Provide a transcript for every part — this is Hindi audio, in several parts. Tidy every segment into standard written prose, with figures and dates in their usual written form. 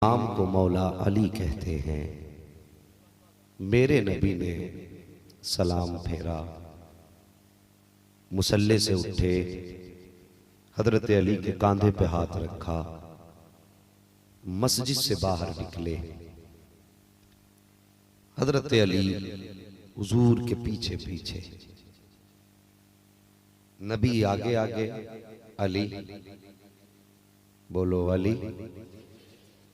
नाम को मौला अली कहते हैं। मेरे नबी ने सलाम फेरा, मुसल्ले से उठे, हजरत अली के कांधे पे हाथ रखा, मस्जिद से बाहर निकले। हजरत अली हुजूर के पीछे पीछे, नबी आगे आगे, अली बोलो अली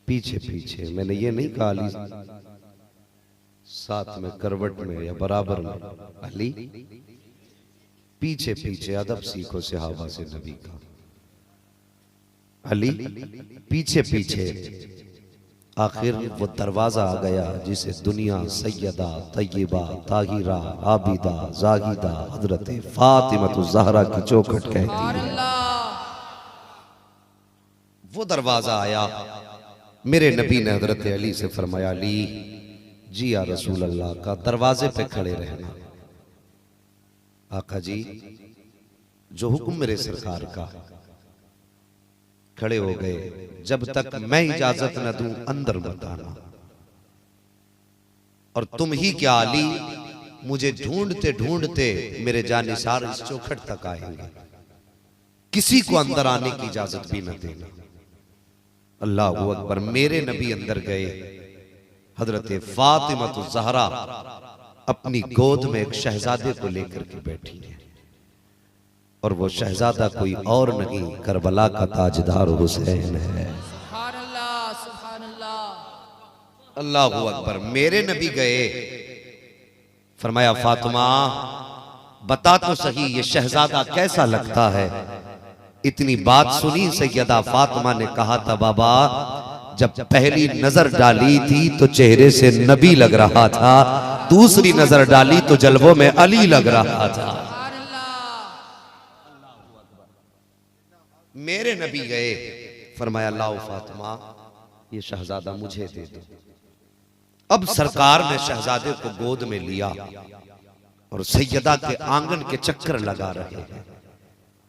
पीछे पीछे। मैंने ये नहीं कहा अली साथ में करवट में या बराबर में, अली पीछे पीछे। अदब सीखो सहाबा से नबी का। अली पीछे पीछे। आखिर वो दरवाजा आ गया जिसे दुनिया सैयदा तय्यबा ताहिरा आबिदा जाहिदा हजरत फातिमा ज़हरा की चौखट कहती है। वो दरवाजा आया। मेरे नबी ने हजरत अली से फरमाया, अली जी या रसूल अल्लाह का दरवाजे पे खड़े रहना। आका जी जो हुक्म मेरे सरकार का। खड़े हो गए। जब तक मैं इजाजत न दूं अंदर मत आना। और तुम ही क्या अली, मुझे ढूंढते ढूंढते मेरे जानिसार इस चौखट तक आएंगे, किसी को अंदर आने की इजाजत भी न देना। अल्लाह अकबर। मेरे नबी अंदर गए। हजरत फातिमा ज़हरा अपनी गोद में एक शहजादे को लेकर के बैठी है, और वो शहजादा कोई और नहीं, करबला का ताजदार हुसैन है। अल्लाह अकबर। मेरे नबी गए, फरमाया फातिमा बता तो सही ये शहजादा कैसा लगता है। इतनी बात सुनी सैयदा फातिमा ने कहा था, बाबा जब पहली नजर डाली थी तो चेहरे से नबी लग रहा था, दूसरी नजर डाली तो जलवों में अली लग रहा था। मेरे नबी गए, फरमाया लाओ फातिमा ये शहजादा मुझे दे दो। अब सरकार ने शहजादे को गोद में लिया और सैयदा के आंगन के चक्कर लगा रहे हैं,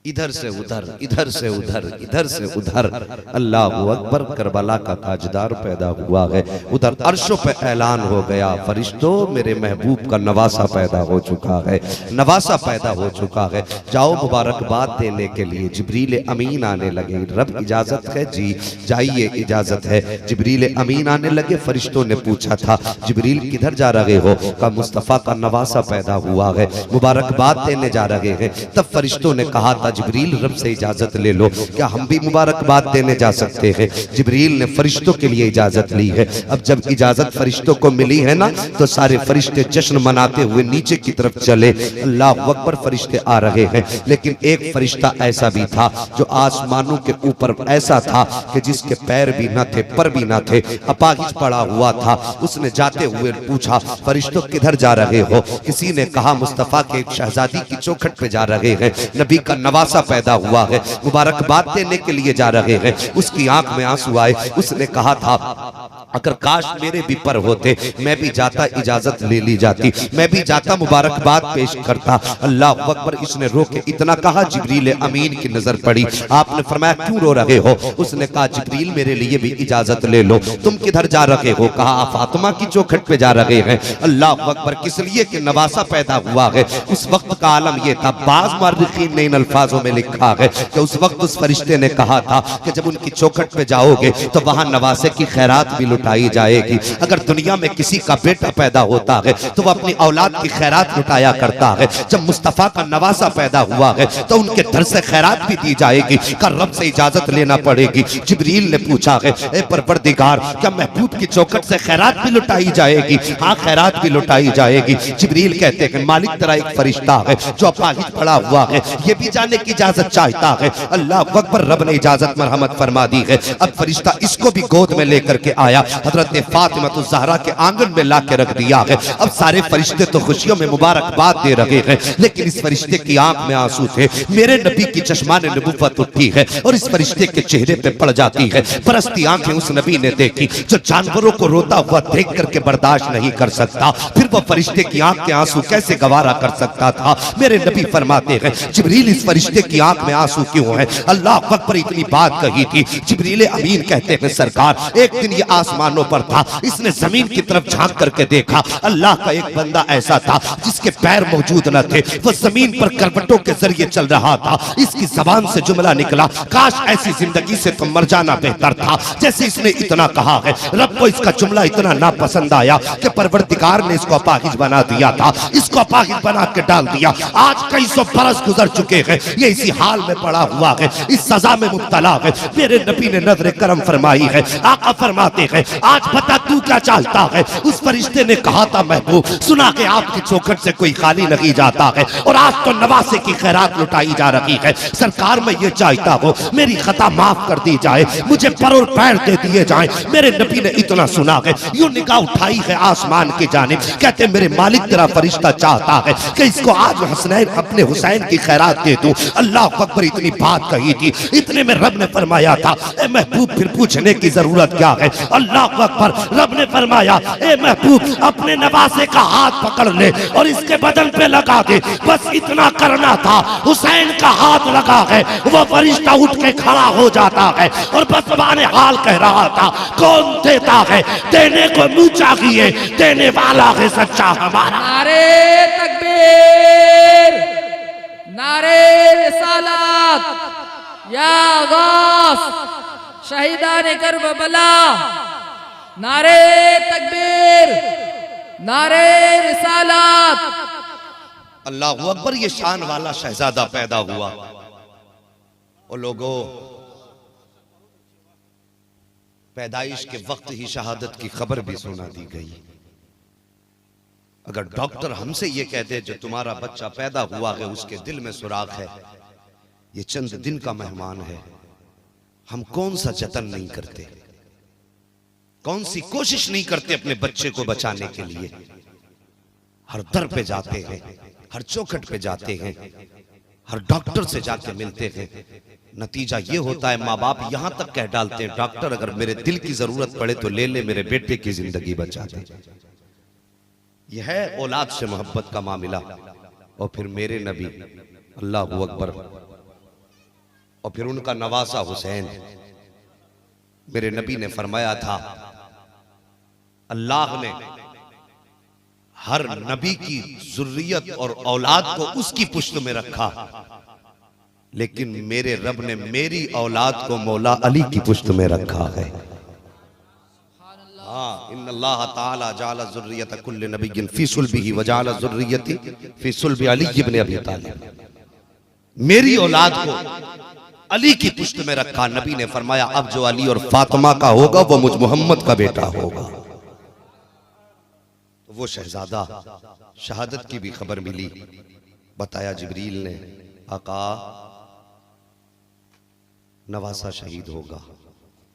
इधर से उधर, इधर से उधर, इधर से उधर। अल्लाह अकबर। करबला का ताजदार पैदा हुआ है। उधर अर्शों पे ऐलान हो गया, फरिश्तों मेरे महबूब का नवासा पैदा हो चुका है, नवासा पैदा हो चुका है। जाओ मुबारकबाद देने के लिए। जिब्रील अमीन आने लगे। रब इजाजत है जी, जाइए इजाजत है। जिब्रील अमीन आने लगे। फरिश्तों ने पूछा था जिब्रील किधर जा रहे हो? का मुस्तफा का नवासा पैदा हुआ है, मुबारकबाद देने जा रहे हैं। तब फरिश्तों ने कहा था जिब्रील रब से इजाजत ले लो, क्या हम भी मुबारकबाद देने जा सकते हैं? जिब्रील ने फरिश्तों के लिए इजाजत ली है। अब जब इजाजत फरिश्तों को मिली है ना, तो सारे फरिश्ते जश्न मनाते हुए नीचे की तरफ चले। अल्लाह अकबर। फरिश्ते आ रहे हैं, लेकिन एक फरिश्ता ऐसा भी था जो आसमानों के ऊपर ऐसा था कि जिसके पैर भी न थे, पर भी न थे, अपाहिज पड़ा हुआ था। उसने जाते हुए पूछा फरिश्तों किधर जा रहे हो? किसी ने कहा मुस्तफा के एक शहजादी की चौखट पे जा रहे हैं, नबी का नवासा पैदा हुआ है, मुबारकबाद देने के लिए जा रहे हैं। उसकी आंख में आंसू आए। उसने कहा था अगर काश मेरे भी पर होते, मैं भी जाता, इजाजत ले ली जाती, मैं भी जाता, मुबारकबाद पेश करता। अल्लाह अकबर। इसने रो के इतना कहा, जिब्रील अमीन की नजर पड़ी। आपने फरमाया क्यों रो रहे हो? उसने कहा जिब्रील मेरे लिए भी इजाजत ले लो। तुम किधर जा रहे हो? कहा फातिमा की चौखट पे जा रहे हैं। अल्लाह अकबर। किस लिए कि नवासा पैदा हुआ है। उस वक्त का आलम यह था, बाज़ मुअर्रिखीन ने इन अल्फाजों में लिखा है कि उस वक्त उस फरिश्ते ने कहा था कि जब उनकी चौखट पे जाओगे तो वहां नवासे की खैरात भी लुटाई जाएगी। अगर दुनिया में किसी का बेटा पैदा होता है तो वह अपनी औलाद की खैरात लुटाया करता है। जब मुस्तफा का नवासा पैदा हुआ है तो उनके दर से खैरात भी दी जाएगी, कर रब से इजाजत लेना पड़ेगी। जिब्रील ने पूछा है ए परवरदिगार, क्या महबूब की चौखट से खैरात भी लुटाई जाएगी? हाँ खैरात भी लुटाई जाएगी। जिब्रील कहते हैं मालिक तेरा एक फरिश्ता है जो अपाहिज पड़ा हुआ है, ये भी जाने की इजाजत चाहता है। अल्लाह अकबर। रब ने इजाजत मरहमत फरमा दी है। अब फरिश्ता इसको भी गोद में लेकर के आया, हजरत फातिमा ज़हरा के आंगन में ला के रख दिया है। अब सारे फरिश्ते तो खुशियों में मुबारकबाद दे रहे हैं, लेकिन इस फरिश्ते की आंख में आंसू थे। मेरे नबी की चश्मा ने नबुव्वत उठी है और इस फरिश्ते के चेहरे पे पड़ जाती है। परस्ती आंखें उस नबी ने देखी जो जानवरों को रोता हुआ देख करके बर्दाश्त नहीं कर सकता। फिर वो फरिश्ते की आंख के आंसू कैसे गवारा कर सकता था। मेरे नबी फरमाते हैं जिब्रील इस फरिश्ते की आंख में आंसू क्यों है? अल्लाह अकबर इतनी बात कही थी। जिब्रील अमीन कहते हैं सरकार एक दिन ये आसमानों पर था, इसने जमीन की तरफ झांक करके देखा, अल्लाह का एक बंदा ऐसा था जिसके पैर मौजूद न थे, वो जमीन पर करवटों के जरिए चल रहा था। इसकी जबान से जुमला निकला, काश ऐसी जिंदगी से तो मर जाना बेहतर था। जैसे इसने इतना कहा है, रब को इसका जुमला इतना नापसंद आया कि परवरदिगार ने इसको अपाहिज बना दिया था, इसको अपाहिज बना के डाल दिया। आज कई सौ बरस गुजर चुके हैं, ये इसी हाल में पड़ा हुआ है, इस सजा में मुब्तला है। मेरे नबी ने नजर करम फरमाई है, आका फरमाते हैं आज बता तू क्या चाहता है? उस फरिश्ते ने कहा था महबूब सुना के आपकी चौखट से कोई खाली नहीं जाता है, और आज तो नवासे की खैरात लुटाई जा रही है। सरकार मैं ये चाहता हूँ मेरी खता माफ कर दी जाए, मुझे पर और पैर दे दिए जाए। मेरे नबी ने इतना सुना है, यूं निगाह उठाई है आसमान की जानिब, कहते मेरे मालिक तेरा फरिश्ता चाहता है कि इसको आज हसनैन अपने हुसैन की खैरात दे दूं। अल्लाह अकबर इतनी बात कही थी, इतने में रब ने फरमाया था ए महबूब फिर पूछने की जरूरत क्या है? अल्लाह अकबर, रब ने फरमाया ए महबूब अपने नवासे का हाथ पकड़ ले और इसके बदन पे लगा दे, बस इतना करना था। हुसैन का हाथ लगा है, वो फरिश्ता उठ के खड़ा हो जाता है और बस ज़बान हाल कह रहा था कौन देता है? देने को मुंह चाहिए, देने वाला है सच्चा हमारा। नारे तकबीर, नारे रिसालत, या गौस शहीदान करबला, नारे तकबीर, नारे रिसालत। अल्लाह अकबर, ये शान वाला शहजादा पैदा हुआ। और लोगों पैदाइश के वक्त ही शहादत की खबर भी सुना दी गई। अगर डॉक्टर हमसे ये कहते जो तुम्हारा बच्चा पैदा हुआ है उसके दिल में सुराख है, ये चंद दिन का मेहमान है, हम कौन सा जतन नहीं करते, कौन सी कोशिश नहीं करते अपने बच्चे को बचाने के लिए। हर दर पे जाते हैं, हर चौखट पे जाते हैं, हर डॉक्टर से जाके मिलते हैं। नतीजा ये होता है माँ बाप यहां तक कह डालते हैं डॉक्टर अगर मेरे दिल की जरूरत पड़े तो ले ले, मेरे बेटे की जिंदगी बचा दे। यह है औलाद से मोहब्बत का मामला। और फिर मेरे नबी अल्लाह अकबर, और फिर उनका नवासा हुसैन। मेरे नबी ने फरमाया था अल्लाह ने हर नबी की जुर्रियत और औलाद को उसकी पुश्त में रखा, लेकिन मेरे रब ने मेरी औलाद को मौला अली की पुश्त में रखा है। हाँ, इन्नल्लाह ताला जाला जुर्रियत कुल्ल नबिय्यिन फी सुल्बिही व जाला जुर्रियती फी सुल्बि अली इब्न अबी तालिब। मेरी औलाद को अली की पुश्त में रखा। नबी ने फरमाया अब जो अली और फातिमा का होगा वो मुझ मोहम्मद का बेटा होगा। तो वो शहजादा शहादत की भी खबर मिली, बताया जिब्रील ने आका नवासा शहीद होगा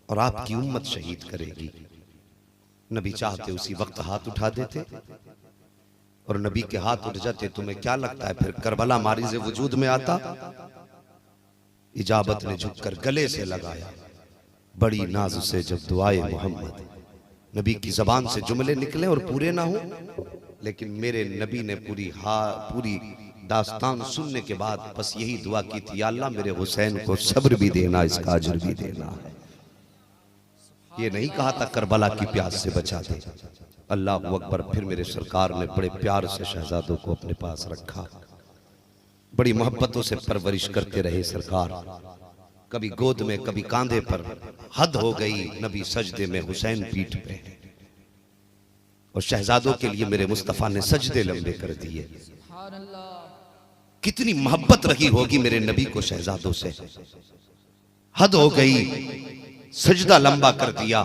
और आपकी उम्मत शहीद करेगी। नबी चाहते उसी वक्त हाथ उठा देते और नबी के हाथ उठ जाते। तुम्हें क्या लगता है फिर करबला मारिज़ वजूद में आता? इजाबत ने झुककर गले से लगाया, बड़ी नाज से जब दुआए मोहम्मद। नबी की जबान से जुमले निकले और पूरे ना हो, लेकिन मेरे नबी ने पूरी दास्तान सुनने के बाद बस यही दुआ की थी, या अल्लाह मेरे हुसैन को सब्र भी देना, इसका अजर भी देना है। ये नहीं कहा था करबला की प्यास से बचा दे। अल्लाह अकबर। फिर मेरे सरकार ने बड़े प्यार से शहजादों को अपने पास रखा, बड़ी मोहब्बतों से परवरिश करते रहे सरकार। कभी गोद में, कभी कांधे पर। हद हो गई, नबी सजदे में, हुसैन पीठ पे। और शहजादों के लिए मेरे मुस्तफा ने सजदे लंबे कर दिए। कितनी मोहब्बत रही होगी मेरे नबी को शहजादों से। हद हो गई, सजदा लंबा कर दिया।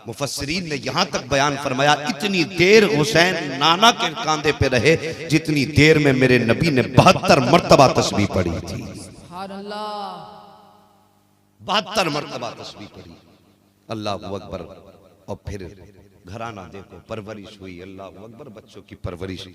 मुफस्सिरीन ने यहां तक बयान फरमाया इतनी देर हुसैन नाना के कांधे पे रहे जितनी देर में मेरे नबी ने 72 मरतबा तस्बीह पढ़ी थी। 72 मरतबा तस्बीह पढ़ी। अल्लाह अकबर। और फिर घराना देखो, परवरिश हुई। अल्लाह अकबर, बच्चों की परवरिश।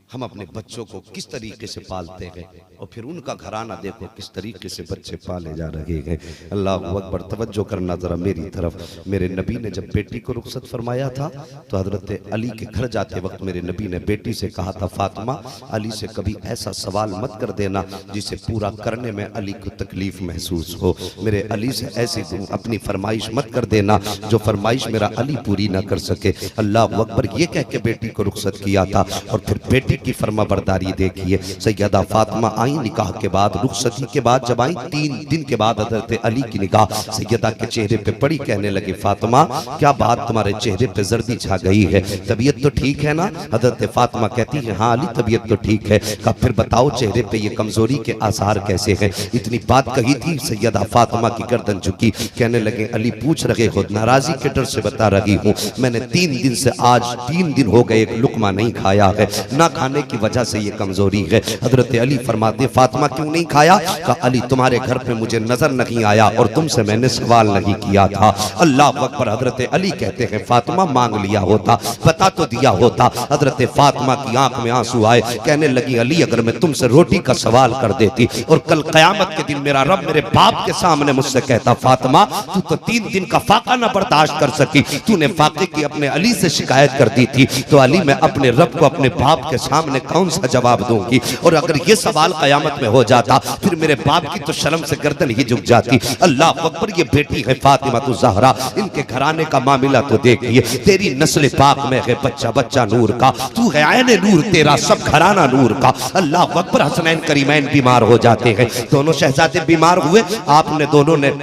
हम अपने बच्चों को किस तरीके से पालते हैं और फिर उनका घराना देखो किस तरीके से बच्चे पाले जा रहे हैं। अल्लाह अकबर। तवज्जो करना जरा मेरी तरफ। मेरे नबी ने जब बेटी को रुखसत फरमाया था तो हजरत अली के घर जाते वक्त मेरे नबी ने बेटी से कहा था, फातिमा अली से कभी ऐसा सवाल मत कर देना जिसे पूरा करने में अली को तकलीफ महसूस हो। मेरे अली से ऐसी अपनी फरमाइश मत कर देना जो फरमाइश मेरा अली पूरी ना कर सके। अल्लाह अकबर। ये कह के बेटी को रुखसत किया था और फिर बेटी की फरमा बरदारी देखिए। सैयदा फातिमा आई निकाह के बाद, रुखसती के बाद जब आई 3 दिन के बाद हजरत अली की निगाह सैयदा के चेहरे पे पड़ी। कहने लगे, फातिमा क्या बात तुम्हारे चेहरे पे जर्दी छा गई है, तबीयत तो ठीक है ना? हजरत फातिमा कहती है, हाँ अली तबीयत तो ठीक है। कहा फिर बताओ चेहरे पे ये कमजोरी के आसार कैसे हैं? इतनी बात कही थी, सैयदा फातिमा की गर्दन झुकी। कहने लगे, अली पूछ रहे हो, नाराजी के डर से बता रही हूँ, मैंने 3 दिन से आज 3 दिन हो गए एक लुकमा नहीं खाया है, ना खाने की वजह से ये कमजोरी है। हजरत अली फरमाते, फातिमा क्यों नहीं खाया? कहा अली तुम्हारे घर पे मुझे नजर नहीं आया और तुमसे मैंने सवाल नहीं किया था। अल्लाह अकबर। हजरत अली कहते हैं, फातिमा मांग लिया होता, बता तो दिया होता। हजरत फातिमा की आंख में आंसू आए। कहने लगी, अली अगर मैं तुमसे रोटी का सवाल कर देती और कल कयामत के दिन मेरा रब मेरे बाप के सामने मुझसे कहता, फातिमा तू तो 3 दिन का फाका ना बर्दाश्त कर सकी, तूने फाके की अपने अली से शिकायत कर दी थी, तो अली मैं अपने रब को अपने बाप के सामने कौन सा जवाब दूंगी? और अगर ये सवाल कयामत में हो जाता फिर मेरे बाप की तो शर्म से गर्दन ही झुक जाती। अल्लाह अकबर। ये बेटी है फातिमा तो ज़हरा, इनके घराने का मामला तो देखिए। तेरी नस्ल पाक में है बच्चा बच्चा नूर का, तू है आयने नूर, तेरा सब घराना नूर का। अल्लाह अकबर। हसनैन करीमैन बीमार हो जाते हैं, दोनों शहजादे बीमार हुए। आपने दोनों ने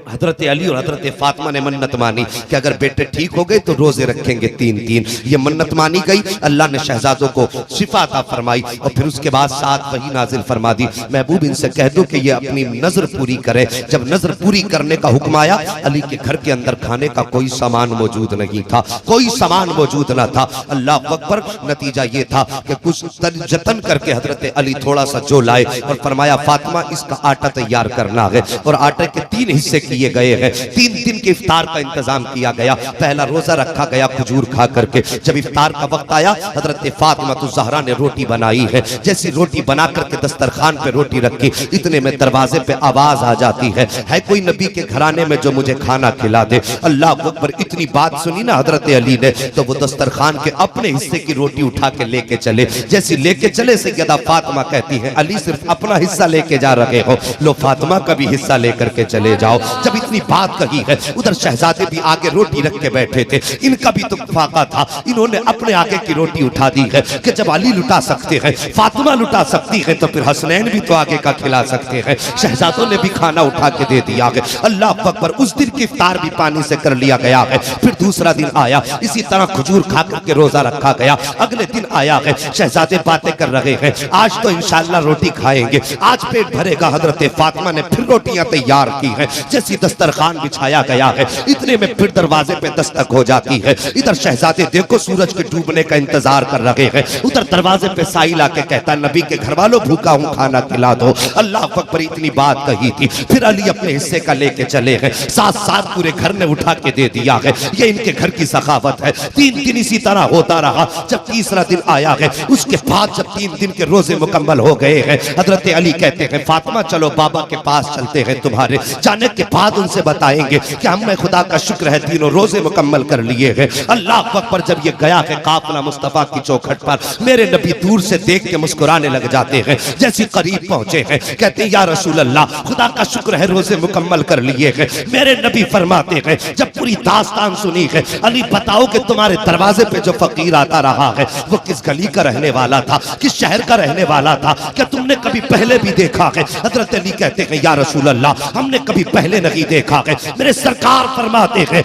हजरत अली और हजरत फातिमा ने मन्नत मानी कि अगर बेटे ठीक हो गए तो रोजे रखेंगे 3-3। ये मन्नत मानी गई। अल्लाह ने शहजादों को शिफा अता फरमाई और फिर उसके बाद 7 वही नाजिल फरमा दी, महबूब इनसे कह दो कि ये अपनी नजर पूरी करे। जब नजर पूरी करने का हुक्म आया, अली के घर के अंदर खाने का कोई सामान मौजूद नहीं था, कोई सामान मौजूद ना था। अल्लाह अकबर। नतीजा ये था कि कुछ जतन करके हजरत अली थोड़ा सा जो लाए और फरमाया, फातिमा इसका आटा तैयार करना है। और आटे के 3 हिस्से किए गए हैं। 3 दिन के इफ्तार का इंतजाम किया गया। पहला रोजा रखा गया खजूर खा करके। जब इफ्तार का वक्त आया, हजरत फातिमा तो ज़हरा ने रोटी बनाई है। जैसी रोटी बना करके दस्तरखान पे रोटी रखी, इतने में दरवाजे पे आवाज आ जाती है कोई नबी के घराने में जो मुझे खाना खिला दे। अल्लाह अकबर। इतनी बात सुनी ना हजरत अली ने तो वो दस्तरखान के अपने हिस्से की रोटी उठा के लेके चले। जैसी लेके चले, सैयदा फातिमा कहती है, अली सिर्फ अपना हिस्सा लेके जा रहे हो, लो फातिमा का भी हिस्सा लेकर के चले जाओ। जब इतनी बात कही है, उधर शहजादे भी आगे रोटी रख के बैठे थे, इनका भी तो फाका था, इन्होंने अपने आगे की रोटी उठा दी है कि जब अली लुटा सकते हैं, फातिमा लुटा सकती है, तो फिर हसनैन भी तो आगे का खिला सकते हैं। शहजादों ने भी खाना उठा के दे दिया है। अल्लाह अकबर। उस दिन की इफ्तार भी पानी से कर लिया गया है। फिर दूसरा दिन आया, इसी तरह खजूर खा करके रोजा रखा गया। अगले दिन आया है, शहजादे बातें कर रहे हैं, आज तो इंशाअल्लाह रोटी खाएंगे, आज पेट भरेगा। हजरत फातिमा ने फिर रोटियां तैयार की हैं। जैसी दस्तरखान बिछाया गया है, इतने में फिर दरवाजे पे दस्तक हो जाती है। इधर शहजादे देखो सूरज के डूबने का इंतजार कर रहे हैं, उधर दरवाजे पे साइल आके कहता है, नबी के घर वालों भूखा हूँ, खाना खिला दो। अल्लाह अकबर। इतनी बात कही थी। फिर अली अपने हिस्से का लेके चले हैं। 7 पूरे घर ने उठा के दे दिया है। ये इनके घर की सखावत है। 3 दिन इसी तरह होता रहा। जब तीसरा दिन आया है, उसके बाद जब 3 दिन के रोजे मुकम्मल हो गए हैं, हजरत अली कहते हैं, फातिमा चलो बाबा के पास चलते हैं, तुम्हारे जाने के बाद उनसे बताएंगे कि हमने खुदा का शुक्र है 3 रोजे मुकम्मल कर लिए हैं। अल्लाह अकबर। जब ये गया है काफिला मुस्तफा की चौखट पर, मेरे नबी दूर से देख के मुस्कुराने लग जाते हैं। जैसे करीब पहुंचे हैं, कहते हैं, या रसूल अल्लाह खुदा का शुक्र है रोजे मुकम्मल कर लिए हैं। मेरे नबी फरमाते हैं, जब पूरी दास्तान सुनी है, अली बताओ कि तुम्हारे दरवाजे पे जो फकीर आता रहा है वो किस गली का रहने वाला था, किस शहर का रहने वाला था, क्या तुमने कभी पहले भी देखा है? हजरत अली कहते हैं, या रसूल अल्लाह हमने कभी पहले नहीं देखा है। मेरे सरकार फरमाते हैं,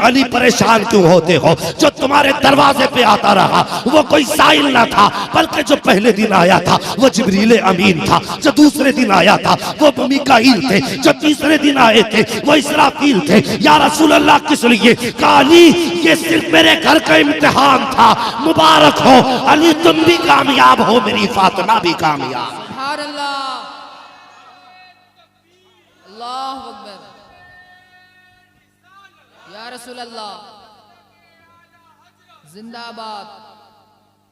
अली परेशान क्यों होते हो? जो तुम्हारे दरवाजे पे आता रहा वो कोई साइल ना था, बल्कि जो पहले दिन आया था वो जिब्रील अमीन था, जो दूसरे दिन आया था वो मीकाईल थे, जो तीसरे दिन आए थे वो इसराफील थे। या रसूल अल्लाह किस लिए? अली ये सिर्फ मेरे घर का इम्तिहान था, मुबारक हो अली, तुम भी कामयाब हो, मेरी फातिमा भी कामयाब। सुभान अल्लाह, अल्लाहु अकबर, या रसूल अल्लाह जिंदाबाद।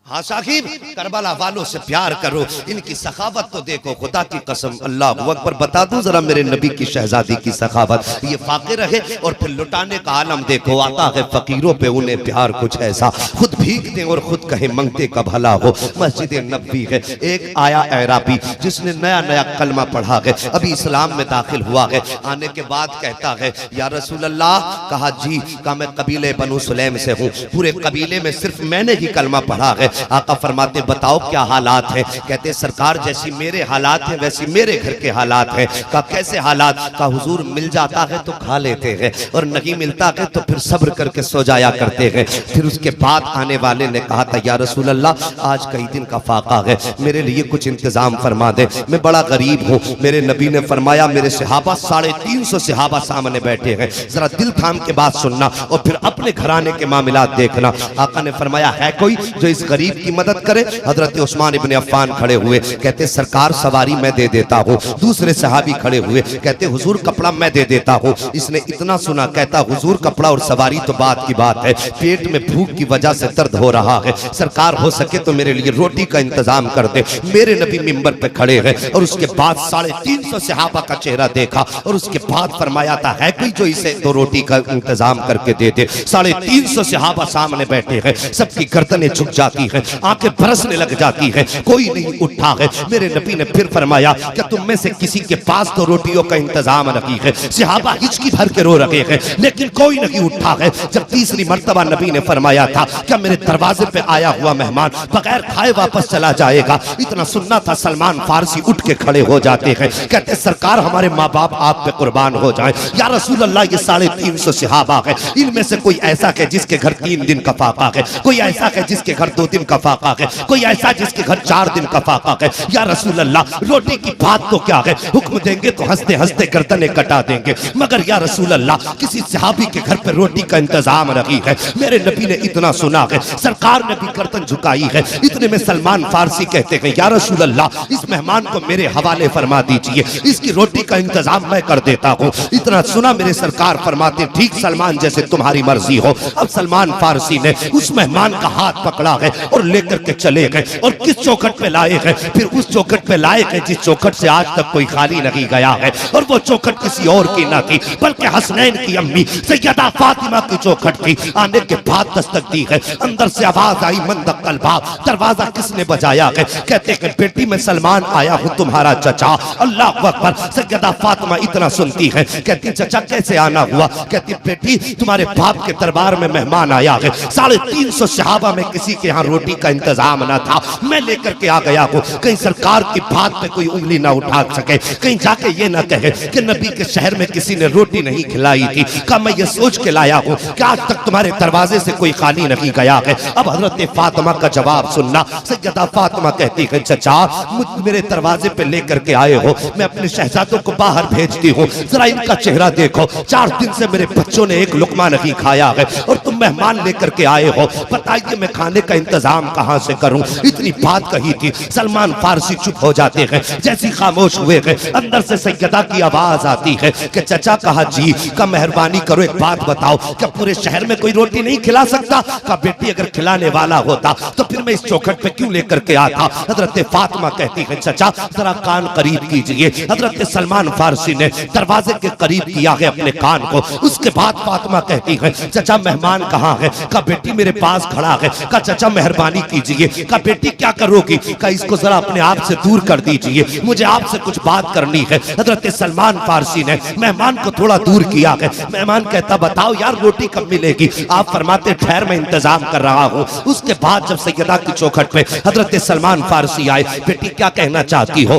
हाँ साहिब, करबला वालों से प्यार करो, इनकी सखावत तो देखो, खुदा की कसम। अल्लाह अकबर। बता दूं जरा मेरे नबी की शहजादी की सखावत, ये फाकिर रहे और फिर लुटाने का आलम देखो। आता है फकीरों पे उन्हें प्यार कुछ ऐसा, खुद भीख दे और खुद कहे मंगते का भला हो। मस्जिद नबी है, एक आया एराबी जिसने नया नया कलमा पढ़ा है, अभी इस्लाम में दाखिल हुआ है। आने के बाद कहता है या रसूल अल्लाह। कहा जी, कहा मैं कबीले बनु सुलैम से हूँ, पूरे कबीले में सिर्फ मैंने ही कलमा पढ़ा है। आका फरमाते बताओ क्या हालात हैं? कहते सरकार जैसी मेरे हालात हैं वैसी मेरे घर के हालात हैं। कहा कैसे हालात? कहा हुजूर मिल जाता है तो खा लेते हैं और नहीं मिलता है तो फिर सब्र करके सो जाया करते हैं। फिर उसके बाद आने वाले ने कहा था या रसूल अल्लाह, आज कई दिन का फाका है, मेरे लिए कुछ इंतजाम फरमा दे, मैं बड़ा गरीब हूँ। मेरे नबी ने फरमाया मेरे सहाबा 350 सहाबा सामने बैठे हैं, जरा दिल थाम के बात सुनना और फिर अपने घराने के मामलात देखना। आका ने फरमाया है कोई जो इस गरीब की मदद करे? हजरत उस्मान इब्ने अफ्फान खड़े हुए, कहते सरकार सवारी मैं दे देता हूँ। दूसरे सहाबी खड़े हुए, कहते हुजूर कपड़ा मैं दे देता हूँ। इसने इतना सुना, कहता हुजूर कपड़ा और सवारी तो बात की बात है, पेट में भूख की वजह से दर्द हो रहा है, सरकार हो सके तो मेरे लिए रोटी का इंतजाम कर दे। मेरे नबी मिंबर पे खड़े हैं और उसके बाद 350 सहाबा का चेहरा देखा और उसके बाद फरमाया था है कोई जो इसे दो रोटी का इंतजाम करके दे दे। 350 सहाबा सामने बैठे हैं, सबकी गर्दनें झुक जाती हैं, आंखें बरसने लग जाती हैं, कोई नहीं उठा है। मेरे नबी ने फिर फरमाया क्या तुम में से किसी के पास तो रोटियों का इंतजाम नहीं है? सहाबा हिचकी भर के रो रहे हैं लेकिन कोई नहीं उठा है। जब तीसरी मर्तबा नबी ने फरमाया था क्या मेरे दरवाजे पे आया हुआ मेहमान बगैर खाए वापस चला जाएगा? इतना सुनना था सलमान फारसी उठ के खड़े हो जाते हैं, कहते सरकार हमारे माँ बाप आप पे कुर्बान हो जाए। या रसूल अल्लाह, ये 350 सहाबा है, इनमें से कोई ऐसा है जिसके घर 3 दिन का फाका है, कोई ऐसा है जिसके घर 2 दिन का फाका है, कोई ऐसा जिसके घर 4 दिन का फाका है। या रसूल अल्लाह, रोटी की बात तो क्या है, हुक्म देंगे तो हंसते हंसते गर्दनें कटा देंगे, मगर या रसूल अल्लाह किसी सहाबी के घर पे रोटी का इंतजाम नहीं है। मेरे नबी ने इतना सुना है, सरकार ने भी गर्दन झुकाई है। इतने में सलमान फारसी कहते हैं या रसूल अल्लाह, इस मेहमान को मेरे हवाले फरमा दीजिए, इसकी रोटी का इंतजाम मैं कर देता हूँ। इतना सुना मेरे सरकार फरमाते ठीक सलमान जैसे तुम्हारी मर्जी हो। अब सलमान फारसी ने उस मेहमान का हाथ पकड़ा है और लेकर के चले गए और किस चौखट पे लाए हैं? फिर उस चौखट पे लाए हैं जिस चौखट से आज तक कोई खाली नहीं गया है, और वो चौखट किसी और की ना थी बल्कि हसनैन की अम्मी सैयदा फातिमा की चौखट थी। आने के बाद दस्तक दी है, अंदर से आवाज आई मंदक़ल बाब, दरवाजा किसने बजाया है? कहते हैं बेटी मैं सलमान आया हूँ तुम्हारा चचा। अल्लाह अकबर। सैयदा फातिमा इतना सुनती है, कहती चचा कैसे आना हुआ? कहती बेटी तुम्हारे बाप के दरबार में मेहमान आया है, 350 सहाबा में किसी के यहाँ रोटी का इंतजाम ना था, मैं लेकर के आ गया हूँ। कहीं सरकार की बात पे कोई उंगली ना उठा सके, कहीं जाके ये ना कहे कि नबी के शहर में किसी ने रोटी नहीं खिलाई थी। कहा मैं ये सोच के लाया हूँ कि आज तक तुम्हारे दरवाजे से कोई खाली नहीं गया है। अब हजरत फातिमा का जवाब सुनना। सैयदा फातिमा कहती है चचा मेरे दरवाजे पे लेकर के आए हो, मैं अपने शहजादों को बाहर भेजती हूँ, जरा इनका चेहरा देखो, 4 दिन से मेरे बच्चों ने एक लुकमा नहीं खाया है और तुम मेहमान लेकर के आए हो, बताइए मैं खाने का इंतजाम कहाँ से करूं? इतनी बात कही थी। सलमान फारसी चुप हो जाते हैं, जैसी खामोश हुए हैं अंदर से सैयदा की आवाज आती है कि चचा। कहा जी, का मेहरबानी करो एक बात बताओ, क्या पूरे शहर में कोई रोटी नहीं खिला सकता? का बेटी अगर खिलाने वाला होता तो फिर मैं इस चौखट पे क्यों लेकर के आता? हजरत फातिमा कहती है चचा जरा कान करीब कीजिए। हजरत सलमान फारसी ने दरवाजे के करीब किया है अपने कान को। उसके बाद फातिमा कहती है चचा मेहमान कहाँ है? का बेटी मेरे पास खड़ा है। का चचा मेहरबानी कीजिए। का बेटी क्या करोगी? का इसको जरा अपने आप से दूर कर दीजिए, मुझे आपसे कुछ बात करनी है। हजरत सलमान फारसी ने मेहमान को थोड़ा दूर किया है। मेहमान कहता बताओ यार रोटी कब मिलेगी? आप फरमाते ठहर मैं इंतजाम कर रहा हूँ। उसके बाद जब सैयदा की चौखट पे हजरत सलमान फारसी आए, बेटी क्या कहना चाहती हो?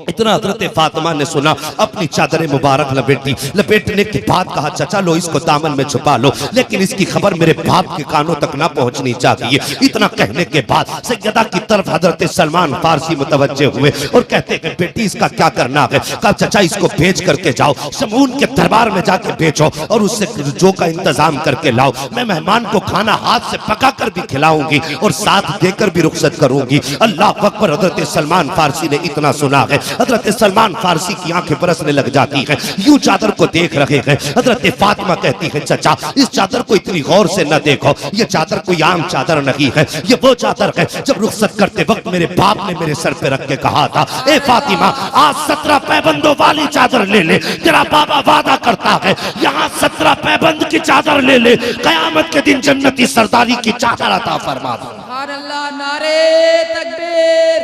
इतना हजरत फातिमा ने सुना, अपनी चादर मुबारक लपेटी। लपेटने के बाद कहा चचा लो इसको दामन में छुपा लो, लेकिन इसकी खबर मेरे बाप के कानों तक ना पहुंचनी चाहिए। इतना कहने के बाद सैयदा की तरफ हजरत सलमान फारसी मुतवज्जे हुए और कहते हैं बेटी इसका क्या करना है? कहा चचा इसको भेज करके जाओ, शमून के दरबार में जाके बेचो और उससे जो का इंतजाम करके लाओ। मैं मेहमान को खाना हाथ से पका कर भी खिलाऊंगी और साथ देकर भी रुखसत करूंगी। अल्लाह अकबर। हजरत सलमान फारसी ने इतना सुना है, हजरत सलमान फारसी की आंखें बरसने लग जाती हैं, यूं चादर को देख रहे हैं। हजरत फातिमा कहती है चचा इस चादर को इतनी कभी गौर से न देखो, ये चादर कोई आम चादर नहीं है, ये वो चादर है जब रुखसत करते वक्त मेरे बाप ने मेरे सर पे रख के कहा था, ए फातिमा आज 17 पैबंदों वाली चादर ले ले, तेरा बाबा वादा करता है यहाँ 17 पैबंद की चादर ले ले, कयामत के दिन जन्नती सरदारी की चादर अता फरमा दो। सुभान अल्लाह, नारे तकबीर,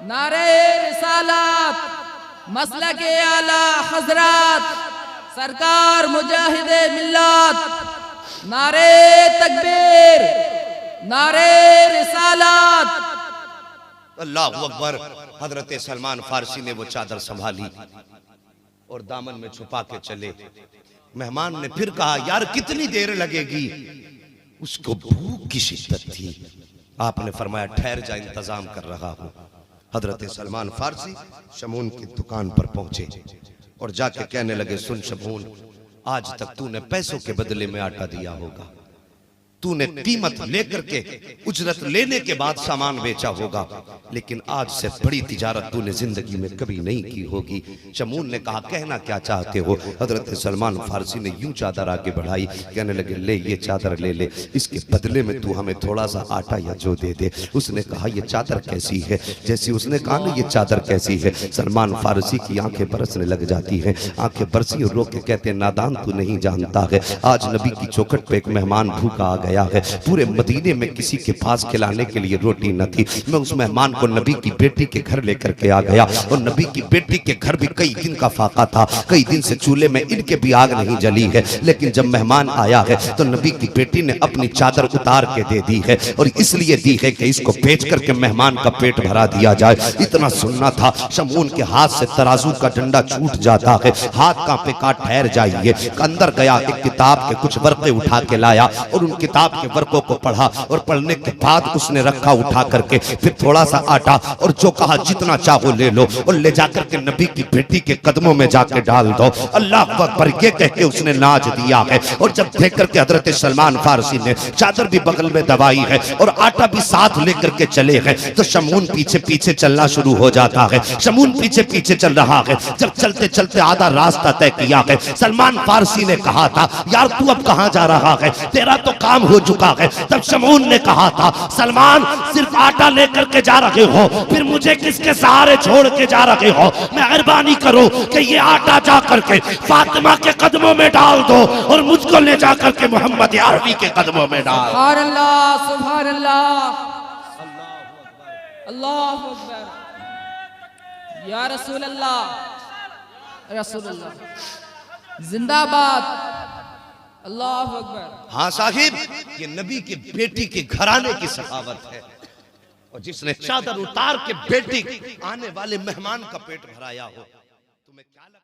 नारे रिसालत, मसलके आला हजरत सरकार मुजाहिदे मिल्लत, नारे तकबीर, नारे रिसालत। अल्लाहु अकबर। हजरत सलमान फारसी ने वो चादर संभाली और दामन में छुपा के चले। मेहमान ने फिर कहा, यार कितनी देर लगेगी? उसको भूख की शिद्दत थी। आपने फरमाया, ठहर जा, इंतजाम कर रहा हूं। हजरत सलमान फारसी शमून की दुकान पर पहुंचे और जाके कहने लगे, सुन शमून, आज तक तूने पैसों के बदले में आटा दिया होगा, तूने कीमत लेकर के उजरत लेने के बाद सामान बेचा होगा, लेकिन आज से बड़ी तिजारत तूने जिंदगी में कभी नहीं की होगी। शमून ने कहा, कहना क्या चाहते हो? हजरत सलमान फारसी ने यूं चादर आगे बढ़ाई, कहने लगे, ले ये चादर ले ले, इसके बदले में तू हमें थोड़ा सा आटा या जो दे दे। उसने कहा, ये चादर कैसी है? जैसी उसने कहा ना ये चादर कैसी है, सलमान फारसी की आंखें बरसने लग जाती हैं। आंखें बरसी और रोक के कहते, नादान तू नहीं जानता है, आज नबी की चौखट पे एक मेहमान भूखा आ गया है, पूरे मदीने में किसी के पास खिलाने के लिए रोटी न थी, मैं उस मेहमान को नबी की बेटी के घर लेकर के आ गया, और नबी की बेटी के घर भी कई दिन का फाका था, कई दिन से चूल्हे में इनके भी आग नहीं जली है, लेकिन जब मेहमान आया है तो नबी की बेटी ने अपनी चादर उतार के दे दी है, और इसलिए दी है कि इसको बेच करके मेहमान का पेट भरा दिया जाए। इतना सुनना था, शमून के हाथ से तराजू का डंडा छूट जाता है, हाथ कांपे का ठहर जाइए। अंदर गया, एक किताब के कुछ वर्के उठा के लाया और उन किताब के वर्कों को पढ़ा, और पढ़ने के बाद उसने रखा उठा करके, फिर थोड़ा सा आटा और जो कहा जितना चाहो ले लो, और ले जाकर के नबी की बेटी के कदमों में जाके डाल दो। अल्लाह अकबर, ये कह के उसने नाच दिया है। और जब देख करके हजरत सलमान फारसी ने चादर भी बगल में दबाई है और आटा भी साथ लेकर के चले हैं, तो शमून पीछे पीछे चलना शुरू हो जाता है। शमून पीछे पीछे चल रहा है। जब चलते चलते आधा रास्ता तय किया है, सलमान फारसी ने कहा था, यार तू अब कहां जा रहा है, तेरा तो काम हो चुका है। तब शमून ने कहा था, सलमान सिर्फ आटा लेकर के जा रहे हो, फिर मुझे किसके सहारे छोड़ के जा रहे हो? मेहरबानी करो कि ये आटा जा करके फातिमा के कदमों में डाल दो और मुझको ले जाकर के मोहम्मद अरबी के कदमों में डाल। सुभान अल्लाह, सुभान अल्लाह, अल्लाहु अकबर, या रसूल अल्लाह, रसूल अल्लाह जिंदाबाद, अल्लाहु अकबर। हाँ साहिब, ये नबी की बेटी के घराने की सखावत है, और जिसने चादर उतार के बेटी आने वाले मेहमान का पेट भराया हो, तुम्हें क्या लगता है?